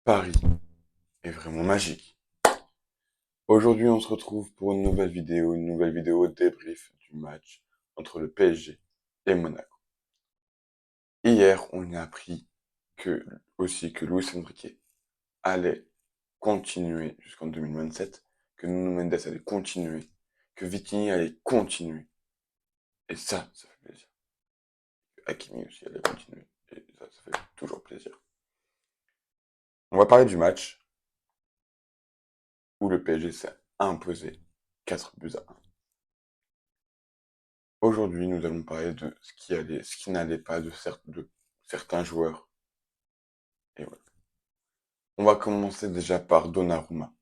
Paris est vraiment magique. Aujourd'hui, on se retrouve pour une nouvelle vidéo débrief du match entre le PSG et Monaco. Hier, on a appris que Luis Enrique allait continuer jusqu'en 2027, que Nuno Mendes allait continuer, que Vitinha allait continuer. Et ça fait plaisir. Hakimi aussi allait continuer. Et ça fait toujours plaisir. On va parler du match où le PSG s'est imposé 4 buts à 1. Aujourd'hui, nous allons parler de ce qui n'allait pas de certains joueurs. Et voilà. On va commencer déjà par Donnarumma.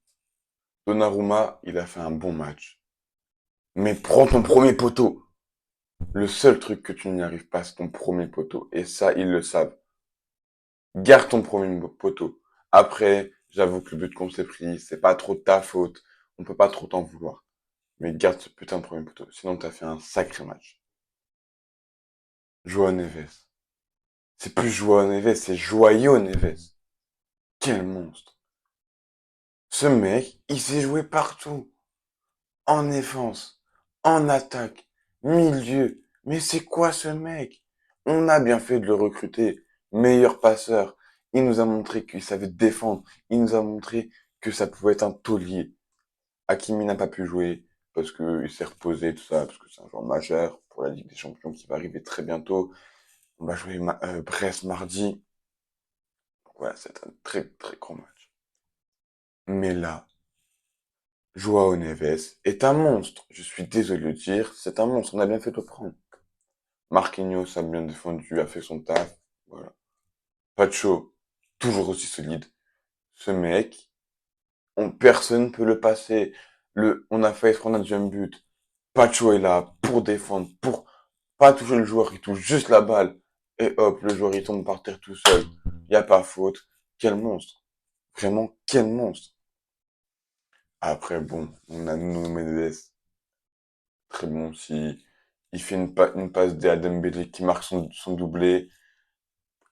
Donnarumma, il a fait un bon match. Mais prends ton premier poteau. Le seul truc que tu n'y arrives pas, c'est ton premier poteau. Et ça, ils le savent. Garde ton premier poteau. Après, j'avoue que le but qu'on s'est pris, c'est pas trop de ta faute. On peut pas trop t'en vouloir. Mais garde ce putain de premier poteau. Sinon, t'as fait un sacré match. Joao Neves. C'est plus Joao Neves, c'est Joyau Neves. Quel monstre. Ce mec, il s'est joué partout. En défense, en attaque, milieu. Mais c'est quoi ce mec? On a bien fait de le recruter. Meilleur passeur. Il nous a montré qu'il savait défendre. Il nous a montré que ça pouvait être un taulier. Hakimi n'a pas pu jouer parce qu'il s'est reposé, tout ça, parce que c'est un joueur majeur pour la Ligue des Champions qui va arriver très bientôt. On va jouer Brest mardi. Donc voilà, c'est un très très grand match. Mais là, Joao Neves est un monstre. Je suis désolé de le dire, c'est un monstre. On a bien fait de le prendre. Marquinhos a bien défendu, a fait son taf. Voilà. Pacho, toujours aussi solide. Ce mec, personne peut le passer. On a failli se prendre un deuxième but. Pacho est là pour défendre, pour pas toucher le joueur, il touche juste la balle. Et hop, le joueur il tombe par terre tout seul. Y a pas faute. Quel monstre. Vraiment, quel monstre. Après, bon, on a Nuno Mendes. Très bon aussi. Il fait une passe à Dembélé qui marque son doublé.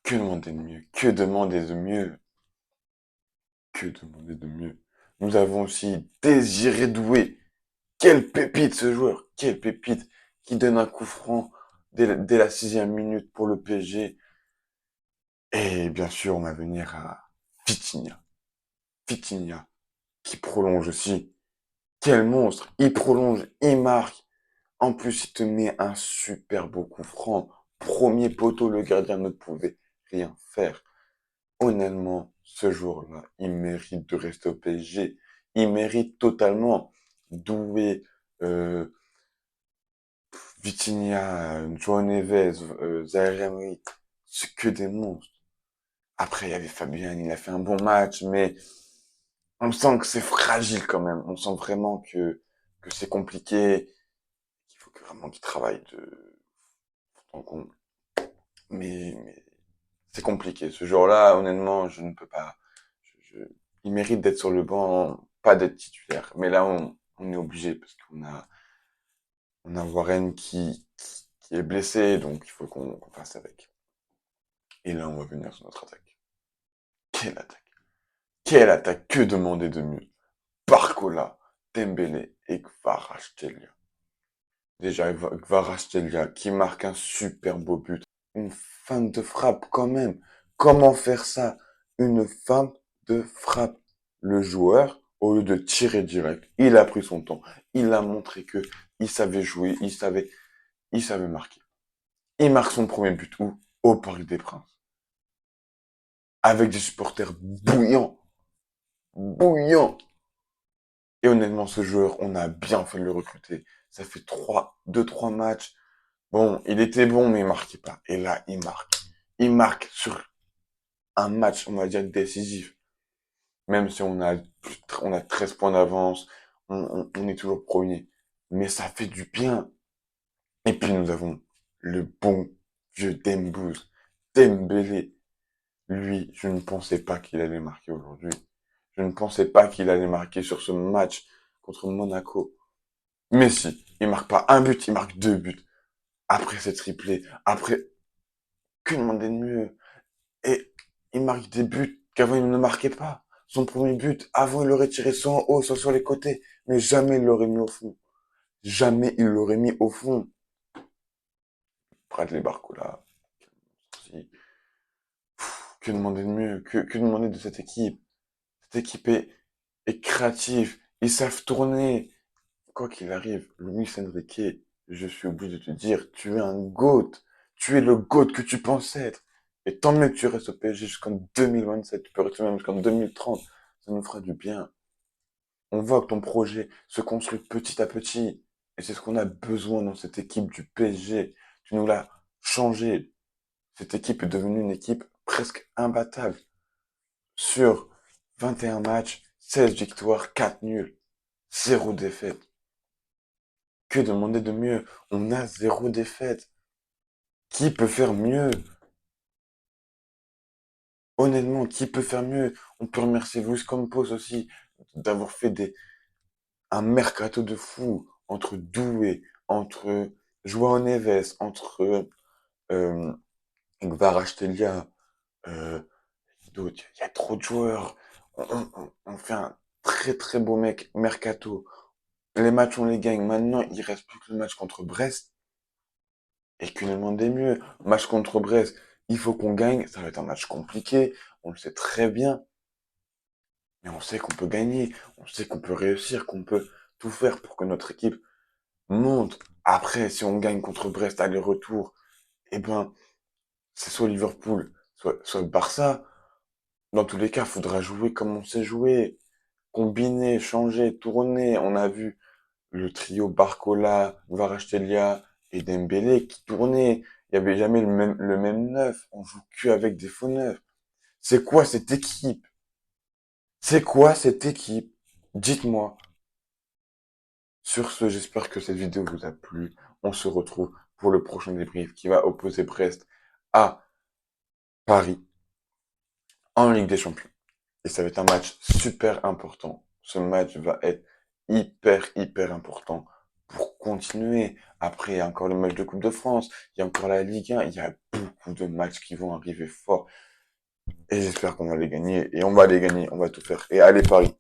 Que demander de mieux? Que demander de mieux? Que demander de mieux? Nous avons aussi Désiré Doué. Quelle pépite ce joueur! Quelle pépite! Qui donne un coup franc dès la 6e minute pour le PSG. Et bien sûr, on va venir à Vitinha. Vitinha, qui prolonge aussi. Quel monstre! Il prolonge, il marque. En plus, il te met un super beau coup franc. Premier poteau, le gardien ne pouvait rien faire. Honnêtement, ce jour-là, il mérite de rester au PSG. Il mérite totalement. Doué, euh, Vitinha, João Neves, Zaire Emery, c'est que des monstres. Après, il y avait Fabien, il a fait un bon match, mais on sent que c'est fragile quand même. On sent vraiment que c'est compliqué, qu'il faut vraiment qu'il travaille de. Mais c'est compliqué. Ce jour-là, honnêtement, je ne peux pas. Il mérite d'être sur le banc, pas d'être titulaire. Mais là, on est obligé parce qu'on a Warren qui est blessé, donc il faut qu'on fasse avec. Et là, on va venir sur notre attaque. Quelle attaque! Quelle attaque! Que demander de mieux? Barcola, Dembélé et Kvaratskhelia. Déjà, Kvaratskhelia qui marque un super beau but. Une feinte de frappe quand même. Comment faire ça? Une feinte de frappe. Le joueur, au lieu de tirer direct, il a pris son temps. Il a montré que il savait jouer, il savait marquer. Il marque son premier but où? Au Parc des Princes. Avec des supporters bouillants. Bouillants. Et honnêtement, ce joueur, on a bien fait de le recruter. Ça fait 2, 3 matchs. Bon, il était bon, mais il marquait pas. Et là, il marque. Il marque sur un match, on va dire, décisif. Même si on a 13 points d'avance, on est toujours premier. Mais ça fait du bien. Et puis nous avons le bon vieux Dembouz, Dembélé. Lui, je ne pensais pas qu'il allait marquer aujourd'hui. Je ne pensais pas qu'il allait marquer sur ce match contre Monaco. Mais si, il marque pas un but, il marque 2 buts. Après c'est triplé, après, que demander de mieux? Et il marque des buts qu'avant il ne marquait pas. Son premier but, avant il l'aurait tiré soit en haut, soit sur les côtés, mais jamais il l'aurait mis au fond. Jamais il l'aurait mis au fond. Bradley Barcola, si. Que demander de mieux? Que demander de cette équipe? Cette équipe est créative. Ils savent tourner. Quoi qu'il arrive, Luis Enrique, je suis obligé de te dire, tu es un GOAT. Tu es le GOAT que tu penses être. Et tant mieux que tu restes au PSG jusqu'en 2027. Tu peux rester même jusqu'en 2030. Ça nous fera du bien. On voit que ton projet se construit petit à petit. Et c'est ce qu'on a besoin dans cette équipe du PSG. Tu nous l'as changé. Cette équipe est devenue une équipe presque imbattable. Sur 21 matchs, 16 victoires, 4 nuls, 0 défaite. Que demander de mieux? On a 0 défaite. Qui peut faire mieux? Honnêtement, qui peut faire mieux? On peut remercier Luis Campos aussi d'avoir fait un mercato de fou entre Doué, entre João Neves, entre euh, Kvaratskhelia, d'autres. Il y a trop de joueurs. On fait un très très beau mercato. Les matchs, on les gagne. Maintenant, il reste plus que le match contre Brest. Et que demander mieux? Match contre Brest, il faut qu'on gagne. Ça va être un match compliqué. On le sait très bien. Mais on sait qu'on peut gagner. On sait qu'on peut réussir, qu'on peut tout faire pour que notre équipe monte. Après, si on gagne contre Brest aller-retour, eh ben, c'est soit Liverpool, soit le Barça. Dans tous les cas, il faudra jouer comme on sait jouer. Combiner, changer, tourner. On a vu le trio Barcola, Kvaratskhelia et Dembélé qui tournaient. Il n'y avait jamais le même neuf. On joue que avec des faux neufs. C'est quoi cette équipe? C'est quoi cette équipe? Dites-moi. Sur ce, j'espère que cette vidéo vous a plu. On se retrouve pour le prochain débrief qui va opposer Brest à Paris en Ligue des Champions. Et ça va être un match super important. Ce match va être hyper important pour continuer. Après, il y a encore le match de Coupe de France, il y a encore la Ligue 1, il y a beaucoup de matchs qui vont arriver forts. Et j'espère qu'on va les gagner. Et on va les gagner, on va tout faire. Et allez Paris!